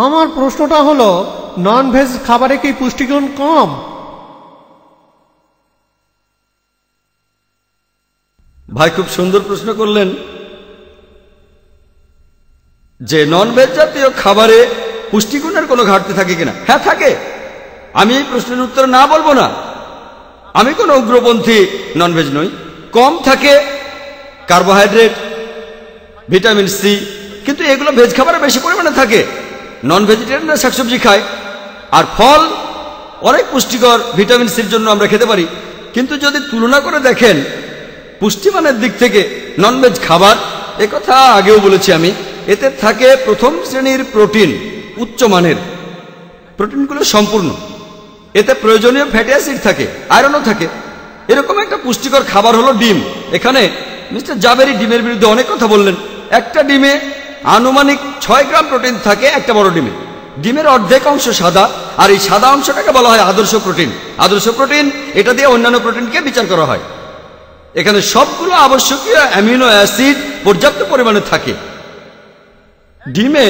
আমার প্রশ্নটা হলো, নন ভেজ খাবারে কি পুষ্টিগুণ কম? ভাই খুব সুন্দর প্রশ্ন করলেন যে নন ভেজ জাতীয় খাবারে পুষ্টিগুণের কোনো ঘাটতি থাকে কিনা। হ্যাঁ থাকে। আমি এই প্রশ্নের উত্তর না বলবো না। আমি কোনো উগ্রপন্থী নন ভেজ নই। কম থাকে কার্বোহাইড্রেট, ভিটামিন সি, কিন্তু এগুলো ভেজ খাবারে বেশি পরিমাণে থাকে। নন ভেজিটেরিয়ানরা শাকসবজি খায় আর ফল অনেক পুষ্টিকর, ভিটামিন সির জন্য আমরা খেতে পারি। কিন্তু যদি তুলনা করে দেখেন পুষ্টিমানের দিক থেকে নন ভেজ খাবার, একথা আগেও বলেছি আমি, এতে থাকে প্রথম শ্রেণীর প্রোটিন, উচ্চমানের প্রোটিনগুলো সম্পূর্ণ। এতে প্রয়োজনীয় ফ্যাটি অ্যাসিড থাকে, আয়রনও থাকে। এরকম একটা পুষ্টিকর খাবার হলো ডিম। এখানে মিস্টার জাবেরি ডিমের বিরুদ্ধে অনেক কথা বললেন। একটা ডিমে আনুমানিক 6 গ্রাম প্রোটিন থাকে একটা বড় ডিমে। ডিমের অর্ধেক অংশ সাদা, আর এই সাদা অংশটাকে বলা হয় আদর্শ প্রোটিন। আদর্শ প্রোটিন, এটা দিয়ে অন্যান্য প্রোটিনকে বিচার করা হয়। এখানে সবগুলো আবশ্যকীয় অ্যামিনো অ্যাসিড পর্যাপ্ত পরিমাণে থাকে ডিমে।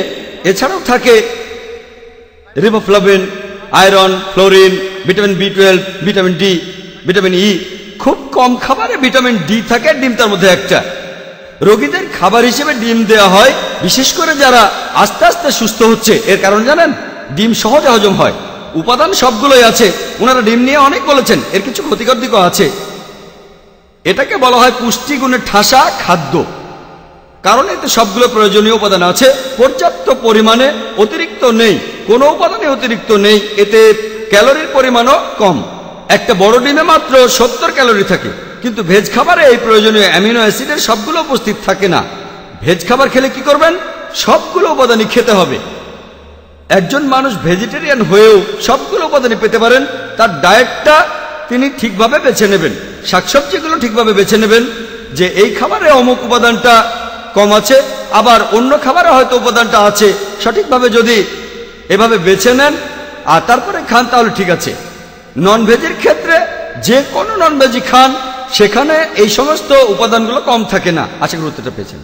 এছাড়াও থাকে রিবোফ্লাভিন, আয়রন, ফ্লোরিন, ভিটামিন বি12, ভিটামিন ডি, ভিটামিন ই। খুব কম খাবারে ভিটামিন ডি থাকে, ডিম তার মধ্যে একটা। রোগীদের খাবার হিসেবে ডিম দেওয়া হয়, বিশেষ করে যারা আস্তে আস্তে সুস্থ হচ্ছে। এর কারণ জানেন? ডিম সহজে হজম হয়, উপাদান সবগুলোই আছে। ওনারা ডিম নিয়ে অনেক বলেছেন, এর কিছু ক্ষতিকর দিকও আছে। এটাকে বলা হয় পুষ্টিগুণে ঠাসা খাদ্য, কারণ এতে সবগুলো প্রয়োজনীয় উপাদান আছে পর্যাপ্ত পরিমাণে, অতিরিক্ত নেই, কোনো উপাদানে অতিরিক্ত নেই। এতে ক্যালোরির পরিমাণও কম। একটা বড় ডিমে মাত্র 70 ক্যালোরি থাকে, কিন্তু ভেজ খাবারে এই প্রয়োজনীয় অ্যামিনো অ্যাসিডের সবগুলো উপস্থিত থাকে না। ভেজ খাবার খেলে কি করবেন? সবগুলো উপাদানই খেতে হবে। একজন মানুষ ভেজিটেরিয়ান হয়েও সবগুলো উপাদানই পেতে পারেন। তার ডায়েটটা তিনি ঠিকভাবে বেছে নেবেন, শাকসবজিগুলো ঠিকভাবে বেছে নেবেন, যে এই খাবারে অমুক উপাদানটা কম আছে, আবার অন্য খাবারে হয়তো উপাদানটা আছে। সঠিকভাবে যদি এভাবে বেছে নেন আর তারপরে খান, তাহলে ঠিক আছে। নন ভেজের ক্ষেত্রে যে কোনো নন ভেজই খান, সেখানে এই সমস্ত উপাদানগুলো কম থাকে না। আশা করি উত্তরটা পেয়েছেন।